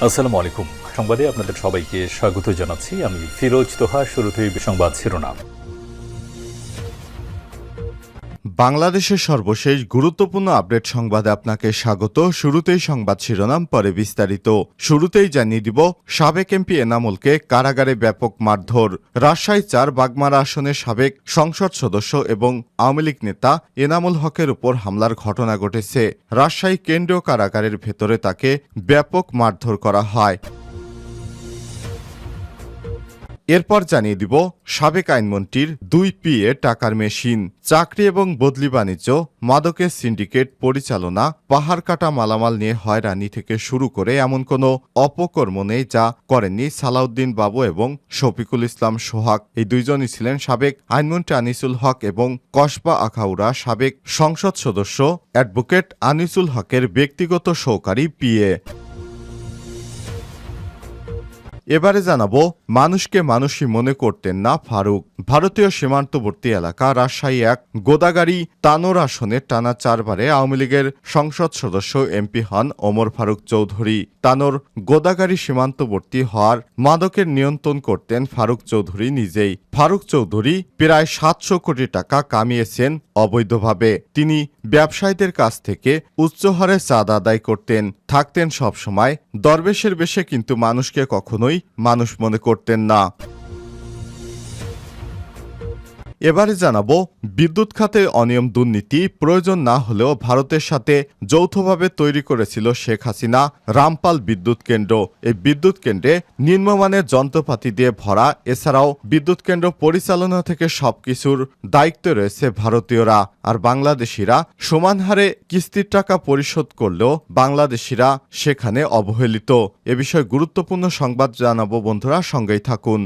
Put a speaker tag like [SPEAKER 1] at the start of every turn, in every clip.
[SPEAKER 1] আসসালামু আলাইকুম। সংবাদে আপনাদের সবাইকে স্বাগত জানাচ্ছি। আমি ফিরোজ তোহা। শুরুতেই সংবাদ শিরোনাম।
[SPEAKER 2] বাংলাদেশের সর্বশেষ গুরুত্বপূর্ণ আপডেট সংবাদে আপনাকে স্বাগত। শুরুতেই সংবাদ শিরোনাম, পরে বিস্তারিত। শুরুতেই জানিয়ে দিব, সাবেক এমপি এনামুলকে কারাগারে ব্যাপক মারধর। রাজশাহী ৪ বাগমারা আসনের সাবেক সংসদ সদস্য এবং আওয়ামী লীগ নেতা এনামুল হকের উপর হামলার ঘটনা ঘটেছে। রাজশাহী কেন্দ্রীয় কারাগারের ভেতরে তাকে ব্যাপক মারধর করা হয়। এরপর জানিয়ে দিব, সাবেক আইনমন্ত্রীর 2 পিএ টাকার মেশিন, চাকরি এবং বদলি বাণিজ্য, মাদকের সিন্ডিকেট পরিচালনা, পাহাড় কাটা মালামাল নিয়ে হয়রানি থেকে শুরু করে এমন কোনো অপকর্ম নেই যা করেননি সালাউদ্দিন বাবু এবং শফিকুল ইসলাম সোহাগ। এই দুইজনই ছিলেন সাবেক আইনমন্ত্রী আনিসুল হক এবং কসবা আখাউড়া সাবেক সংসদ সদস্য অ্যাডভোকেট আনিসুল হকের ব্যক্তিগত সহকারী পিএ। এবারে জানাবো, মানুষকে মানুষই মনে করতেন না ফারুক। ভারতীয় সীমান্তবর্তী এলাকা রাজশাহী 1 গোদাগাড়ি তানোর আসনে টানা 4 বারে আওয়ামী লীগের সংসদ সদস্য এমপি হন ওমর ফারুক চৌধুরী। তানোর গোদাগাড়ি সীমান্তবর্তী হওয়ার মাদকের নিয়ন্ত্রণ করতেন ফারুক চৌধুরী নিজেই। ফারুক চৌধুরী প্রায় 700 কোটি টাকা কামিয়েছেন অবৈধভাবে। তিনি ব্যবসায়ীদের কাছ থেকে উচ্চ হারে চাঁদা আদায় করতেন, থাকতেন সবসময় দরবেশের বেশে, কিন্তু মানুষকে কখনোই মানুষ মনে করতেন না। এবারে জানাবো, বিদ্যুৎ খাতে অনিয়ম দুর্নীতি প্রয়োজন না হলেও ভারতের সাথে যৌথভাবে তৈরি করেছিল শেখ হাসিনা রামপাল বিদ্যুৎ কেন্দ্র। এই বিদ্যুৎ কেন্দ্রে নিম্নমানের যন্ত্রপাতি দিয়ে ভরা। এছাড়াও বিদ্যুৎ কেন্দ্র পরিচালনা থেকে সবকিছুর দায়িত্ব রয়েছে ভারতীয়রা, আর বাংলাদেশিরা সমান হারে কিস্তির টাকা পরিশোধ করলেও বাংলাদেশিরা সেখানে অবহেলিত। এ বিষয়ে গুরুত্বপূর্ণ সংবাদ জানাবো বন্ধুরা, সঙ্গেই থাকুন।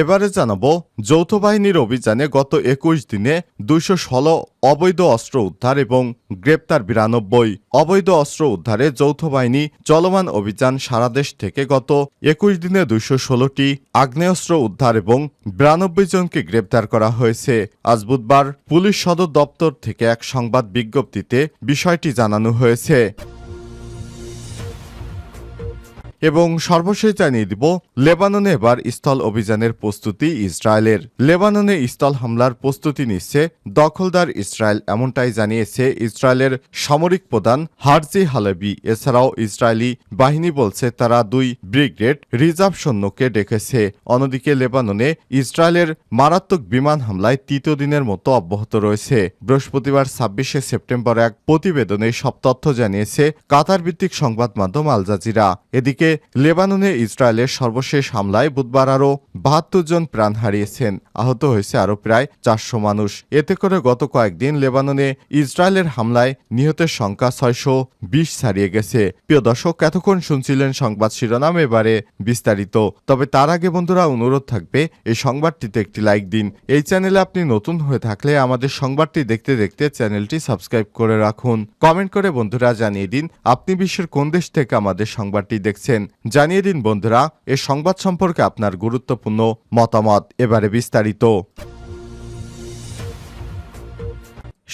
[SPEAKER 2] এবারে জানাবো, যৌথ বাহিনীর অভিযানে গত 21 দিনে 216 অবৈধ অস্ত্র উদ্ধার এবং গ্রেপ্তার 92। অবৈধ অস্ত্র উদ্ধারে যৌথ বাহিনী চলমান অভিযান। সারা দেশ থেকে গত 21 দিনে 216টি আগ্নেয়াস্ত্র উদ্ধার এবং 92 জনকে গ্রেপ্তার করা হয়েছে। আজ বুধবার পুলিশ সদর দপ্তর থেকে এক সংবাদ বিজ্ঞপ্তিতে বিষয়টি জানানো হয়েছে। এবং সর্বশেষ জানিয়ে দিব, লেবাননে এবার স্থল অভিযানের প্রস্তুতি ইসরায়েলের। লেবাননে স্থল হামলার প্রস্তুতি নিচ্ছে দখলদার ইসরায়েল, এমনটাই জানিয়েছে ইসরায়েলের সামরিক প্রধান হারজি হালেবি। এছাড়াও ইসরায়েলি বাহিনী বলছে তারা 2 ব্রিগেড রিজার্ভ সৈন্যকে ডেকেছে। অন্যদিকে লেবাননে ইসরায়েলের মারাত্মক বিমান হামলায় 3য় দিনের মতো অব্যাহত রয়েছে। বৃহস্পতিবার 26শে সেপ্টেম্বর এক প্রতিবেদনে সব তথ্য জানিয়েছে কাতার ভিত্তিক সংবাদ মাধ্যম আল জাজিরা। এদিকে লেবাননে ইসরায়েলের সর্বশেষ হামলায় বুধবার আরও 72 জন প্রাণ হারিয়েছেন, আহত হয়েছে আরও প্রায় 400 মানুষ। এতে করে গত কয়েকদিন লেবাননে ইসরায়েলের হামলায় নিহতের সংখ্যা 620 ছাড়িয়ে গেছে। প্রিয় দর্শক, এতক্ষণ শুনছিলেন সংবাদ শিরোনাম, এবারে বিস্তারিত। তবে তার আগে বন্ধুরা, অনুরোধ থাকবে এই সংবাদটিতে একটি লাইক দিন। এই চ্যানেলে আপনি নতুন হয়ে থাকলে আমাদের সংবাদটি দেখতে দেখতে চ্যানেলটি সাবস্ক্রাইব করে রাখুন। কমেন্ট করে বন্ধুরা জানিয়ে দিন আপনি বিশ্বের কোন দেশ থেকে আমাদের সংবাদটি দেখছেন। জানিয়ে দিন বন্ধুরা এ সংবাদ সম্পর্কে আপনার গুরুত্বপূর্ণ মতামত। এবারে বিস্তারিত।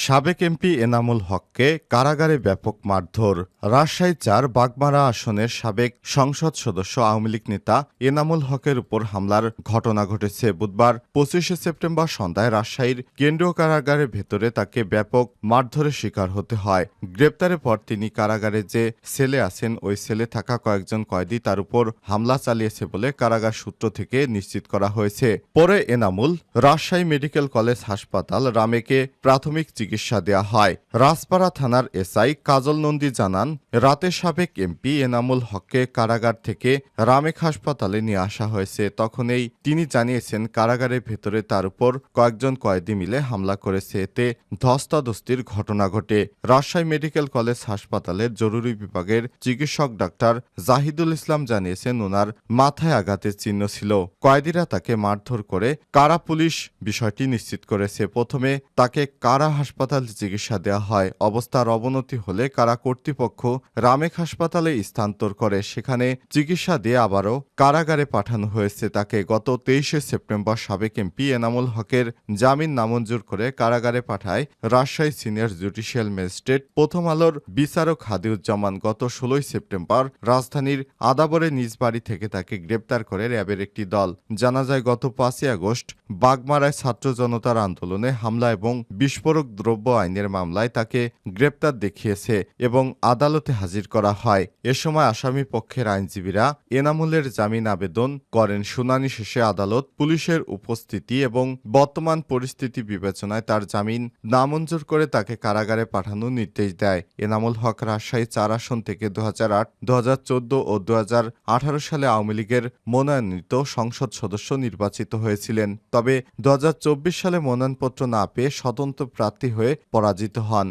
[SPEAKER 2] সাবেক এমপি এনামুল হককে কারাগারে ব্যাপক মারধর। রাজশাহী 4 বাগমারা আসনের সাবেক সংসদ সদস্য আওয়ামী লীগ নেতা এনামুল হকের উপর হামলার ঘটনা ঘটেছে। বুধবার 25শে সেপ্টেম্বর সন্ধ্যায় রাজশাহীর কেন্দ্রীয় কারাগারের ভেতরে তাকে ব্যাপক মারধরের শিকার হতে হয়। গ্রেপ্তারের পর তিনি কারাগারে যে সেলে আছেন ওই সেলে থাকা কয়েকজন কয়েদি তার উপর হামলা চালিয়েছে বলে কারাগার সূত্র থেকে নিশ্চিত করা হয়েছে। পরে এনামুল রাজশাহী মেডিকেল কলেজ হাসপাতাল রামেকে প্রাথমিক চিকিৎসা দেয়া হয়। রাজপাড়া থানার এসআই কাজল নন্দী জানান, রাতে সাবেক এমপি এনামুল হককে কারাগার থেকে রামেক হাসপাতালে নিয়ে আসা হয়েছে। তখনই তিনি জানিয়েছেন কারাগারের ভেতরে তার উপর কয়েকজন কয়েদি মিলে হামলা করেছে। এতে ধস্তাধস্তির ঘটনা ঘটে। রাজশাহী মেডিকেল কলেজ হাসপাতালের জরুরি বিভাগের চিকিৎসক ডাক্তার জাহিদুল ইসলাম জানিয়েছেন ওনার মাথায় আঘাতের চিহ্ন ছিল। কয়েদিরা তাকে মারধর করে কারা পুলিশ বিষয়টি নিশ্চিত করেছে। প্রথমে তাকে কারা হাসপাতালে চিকিৎসা দেওয়া হয়। অবস্থার অবনতি হলে কারা কর্তৃপক্ষ রামেক হাসপাতালে স্থানান্তর করে, সেখানে চিকিৎসা দিয়ে আবারও কারাগারে পাঠানো হয়েছে তাকে। গত 23শে সেপ্টেম্বর সাবেক এমপি এনামুল হকের জামিন নামঞ্জুর করে কারাগারে পাঠায় রাজশাহী সিনিয়র জুডিশিয়াল ম্যাজিস্ট্রেট। প্রথম আলোর বিচারক হাদিউজ্জামান গত 16ই সেপ্টেম্বর রাজধানীর আদাবরে নিজ বাড়ি থেকে তাকে গ্রেপ্তার করে র্যাবের একটি দল। জানা যায় গত 5ই আগস্ট বাগমারায় ছাত্র জনতার আন্দোলনে হামলা এবং বিস্ফোরক দ্রব্য আইনের মামলায় তাকে গ্রেপ্তার দেখিয়েছে এবং আদালতে হাজির করা হয়। এ সময় আসামি পক্ষের আইনজীবীরা এনামুলের জামিন আবেদন করেন। শুনানি শেষে আদালত পুলিশের উপস্থিতি এবং বর্তমান পরিস্থিতি বিবেচনায় তার জামিন নামঞ্জুর করে তাকে কারাগারে পাঠানোর নির্দেশ দেয়। এনামুল হক রাজশাহী 4 আসন থেকে 2008, 2014 ও 2018 সালে আওয়ামী লীগের মনোনয়নিত সংসদ সদস্য নির্বাচিত হয়েছিলেন। তবে 2024 সালে মনোনয়নপত্র না পেয়ে স্বতন্ত্র প্রার্থী হয়ে পরাজিত হন।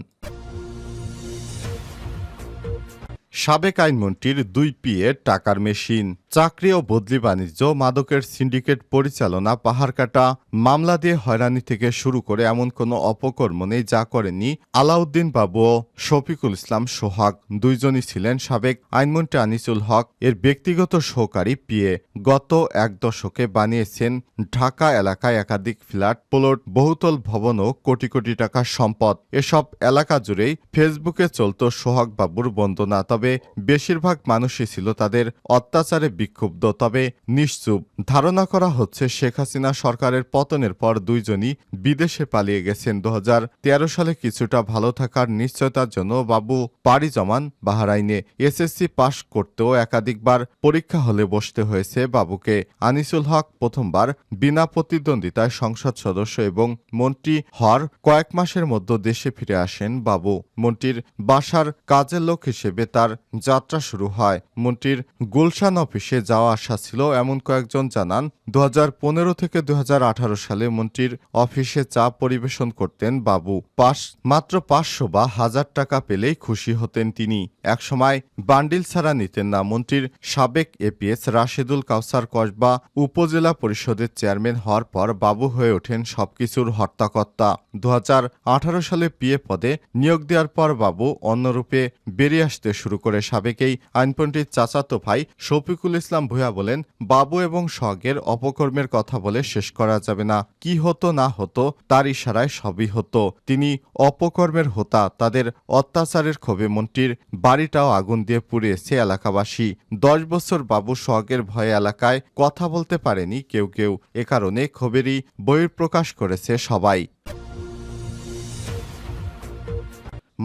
[SPEAKER 2] সাবেক আইনমন্ত্রীর 2 পিএ টাকার মেশিন, চাকরি ও বদলি বাণিজ্য, মাদকের সিন্ডিকেট পরিচালনা, পাহাড় কাটা, মামলা দিয়ে হয়রানি থেকে শুরু করে এমন কোনো অপকর্ম নেই যা করেননি আলাউদ্দিন বাবু ও শফিকুল ইসলাম সোহাগ। দুইজনই ছিলেন সাবেক আইনমন্ত্রী আনিসুল হক এর ব্যক্তিগত সহকারী পিএ। গত 1 দশকে বানিয়েছেন ঢাকা এলাকায় একাধিক ফ্ল্যাট, প্লট, বহুতল ভবন ও কোটি কোটি টাকার সম্পদ। এসব এলাকা জুড়েই ফেসবুকে চলত সোহাগ বাবুর বন্দনা। তবে বেশিরভাগ মানুষই ছিল তাদের অত্যাচারে বিক্ষুব্ধ, তবে নিশ্চুপ। ধারণা করা হচ্ছে শেখ হাসিনা সরকারের পতনের পর দুইজনই বিদেশে পালিয়ে গেছেন। 2013 সালে কিছুটা ভালো থাকার নিশ্চয়তার জন্য বাবু পাড়ি জমান বাহরাইনে। এসএসসি পাশ করতেও একাধিকবার পরীক্ষা হলে বসতে হয়েছে বাবুকে। আনিসুল হক প্রথমবার বিনা প্রতিদ্বন্দ্বিতায় সংসদ সদস্য এবং মন্ত্রী হওয়ার কয়েক মাসের মধ্যে দেশে ফিরে আসেন বাবু। মন্ত্রীর বাসার কাজের লোক হিসেবে তার যাত্রা শুরু হয়। মন্ত্রীর গুলশান অফিসে যাওয়া আসা ছিল এমন কয়েকজন জানান, 2015 থেকে 2018 সালে মন্ত্রীর অফিসে চা পরিবেশন করতেন বাবু। মাত্র 500 বা 1000 টাকা পেলেই খুশি হতেন তিনি। একসময় বান্ডিল ছাড়া নিতেন না। মন্ত্রীর সাবেক এপিএস রাশেদুল কাউসার কসবা উপজেলা পরিষদের চেয়ারম্যান হওয়ার পর বাবু হয়ে ওঠেন সবকিছুর হর্তাকর্তা। 2018 সালে পিএ পদে নিয়োগ দেওয়ার পর বাবু অন্যরূপে বেরিয়ে আসতে শুরু করে। সাবেক এই আইনপন্থীর চাচাতো ভাই শফিকুল ইসলাম ভূঁইয়া বলেন, বাবু এবং সোহাগের অপকর্মের কথা বলে শেষ করা যাবে না। কি হতো না হতো তার ইশারায় সবই হতো। তিনি অপকর্মের হোতা। তাদের অত্যাচারের ক্ষোভে মন্ত্রীর বাড়িটাও আগুন দিয়ে পুড়িয়েছে এলাকাবাসী। 10 বছর বাবু সোহাগের ভয়ে এলাকায় কথা বলতে পারেনি কেউ। এ কারণে ক্ষোভেরই বহিঃপ্রকাশ করেছে সবাই।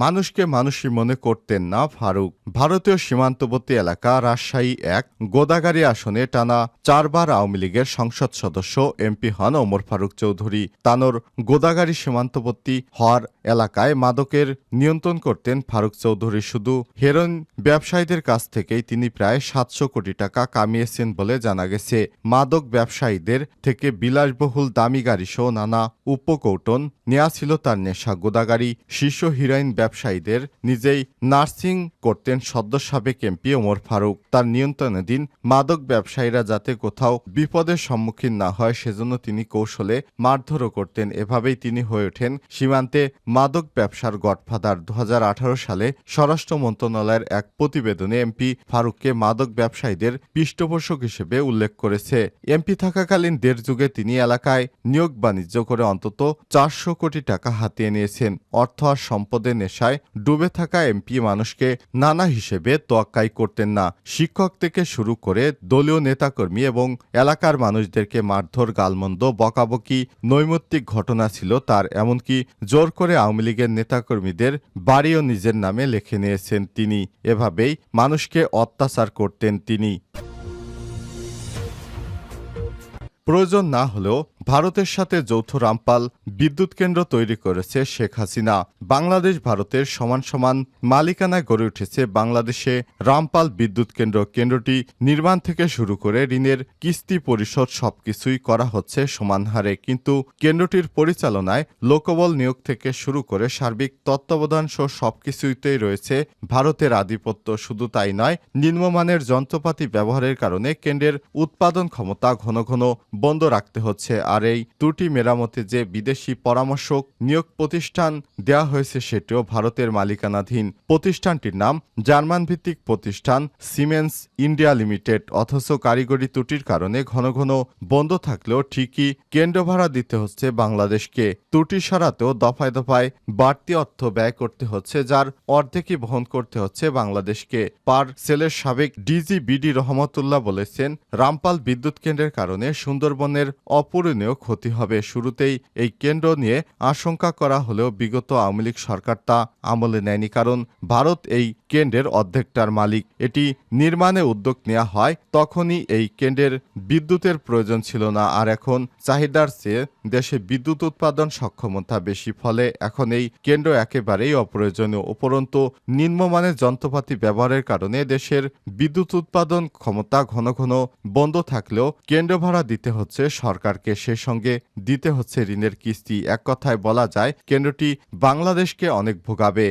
[SPEAKER 2] মানুষকে মানুষই মনে করতেন না ফারুক। ভারতীয় সীমান্তবর্তী এলাকা রাজশাহী 1 গোদাগাড়ী আসনে টানা 4 বার আওয়ামী লীগের সংসদ সদস্য এমপি হন ওমর ফারুক চৌধুরী। তানোর গোদাগাড়ী সীমান্তবর্তী হওয়ার এলাকায় মাদকের নিয়ন্ত্রণ করতেন ফারুক চৌধুরী। শুধু হেরোইন ব্যবসায়ীদের কাছ থেকেই তিনি প্রায় 700 কোটি টাকা কামিয়েছেন বলে জানা গেছে। মাদক ব্যবসায়ীদের থেকে বিলাসবহুল দামি গাড়িসহ নানা উপকৌটন নেওয়া ছিল তার নেশা। গোদাগাড়ী শীর্ষ হিরোইন ব্যবসায়ীদের নিজেই নার্সিং করতেন সদ্য সাবেক এমপি ওমর ফারুক। তার নিয়ন্ত্রণাধীন মাদক ব্যবসায়ীরা যাতে কোথাও বিপদের সম্মুখীন না হয় সেজন্য তিনি কৌশলে মারধরও করতেন। এভাবেই তিনি হয়ে ওঠেন সীমান্তে মাদক ব্যবসার গডফাদার। 2018 সালে স্বরাষ্ট্র মন্ত্রণালয়ের এক প্রতিবেদনে এমপি ফারুককে মাদক ব্যবসায়ীদের পৃষ্ঠপোষক হিসেবে উল্লেখ করেছে। এমপি থাকাকালীন 1.5 যুগে তিনি এলাকায় নিয়োগ বাণিজ্য করে অন্তত 400 কোটি টাকা হাতিয়ে নিয়েছেন। অর্থ আর সম্পদের নেশায় ডুবে থাকা এমপি মানুষকে নানা হিসেবে তোয়াক্কাই করতেন না। শিক্ষক থেকে শুরু করে দলীয় নেতাকর্মী এবং এলাকার মানুষদেরকে মারধর, গালমন্দ, বকাবকি, নৈমিত্তিক ঘটনা ছিল তার। এমনকি জোর করে আওয়ামী লীগের নেতাকর্মীদের বাড়িও নিজের নামে লিখে নিয়েছেন তিনি। এভাবেই মানুষকে অত্যাচার করতেন তিনি। প্রয়োজন না হলেও ভারতের সাথে যৌথ রামপাল বিদ্যুৎ কেন্দ্র তৈরি করেছে শেখ হাসিনা। বাংলাদেশ ভারতের সমান সমান মালিকানায় গড়ে উঠেছে বাংলাদেশে রামপাল বিদ্যুৎ কেন্দ্র। কেন্দ্রটি নির্মাণ থেকে শুরু করে ঋণের কিস্তি পরিশোধ সবকিছুই করা হচ্ছে সমান হারে। কিন্তু কেন্দ্রটির পরিচালনায় লোকবল নিয়োগ থেকে শুরু করে সার্বিক তত্ত্বাবধান সহ সবকিছুতেই রয়েছে ভারতের আধিপত্য। শুধু তাই নয়, নিম্নমানের যন্ত্রপাতি ব্যবহারের কারণে কেন্দ্রের উৎপাদন ক্ষমতা ঘন ঘন বন্ধ রাখতে হচ্ছে। আর এই ত্রুটি মেরামতে যে বিদেশি পরামর্শক নিয়োগ প্রতিষ্ঠান দেওয়া হয়েছে সেটিও ভারতের মালিকানাধীন। প্রতিষ্ঠানটির নাম জার্মান ভিত্তিক প্রতিষ্ঠান সিমেন্স ইন্ডিয়া লিমিটেড। অথচ কারিগরি ত্রুটির কারণে ঘন ঘন বন্ধ থাকলেও ঠিকই কেন্দ্র ভাড়া দিতে হচ্ছে বাংলাদেশকে। ত্রুটি সরাতেও দফায় দফায় বাড়তি অর্থ ব্যয় করতে হচ্ছে, যার অর্ধেকই বহন করতে হচ্ছে বাংলাদেশকে। পার সেলের সাবেক ডিজি বিডি রহমতুল্লাহ বলেছেন, রামপাল বিদ্যুৎ কেন্দ্রের কারণে সুন্দরবনের অপূরণীয় ক্ষতি হবে। শুরুতেই এই কেন্দ্র নিয়ে আশঙ্কা করা হলেও বিগত আওয়ামী লীগ সরকার তা আমলে নেয়নি, কারণ ভারত এই কেন্দ্রের অর্ধেকটার মালিক। এটি নির্মাণে উদ্যোগ নেওয়া হয় তখনই এই কেন্দ্রের বিদ্যুতের প্রয়োজন ছিল না, আর এখন চাহিদার চেয়ে দেশে বিদ্যুৎ উৎপাদন সক্ষমতা বেশি, ফলে এখন এই কেন্দ্র একেবারেই অপ্রয়োজনীয়। উপরন্তু নিম্নমানের যন্ত্রপাতি ব্যবহারের কারণে দেশের বিদ্যুৎ উৎপাদন ক্ষমতা ঘন ঘন বন্ধ থাকলেও কেন্দ্র ভাড়া দিতে হচ্ছে সরকারকে, সে সঙ্গে দিতে হচ্ছে ঋণের কিস্তি। এক কথায় বলা যায় কেন্দ্রটি বাংলাদেশকে অনেক ভোগাবে।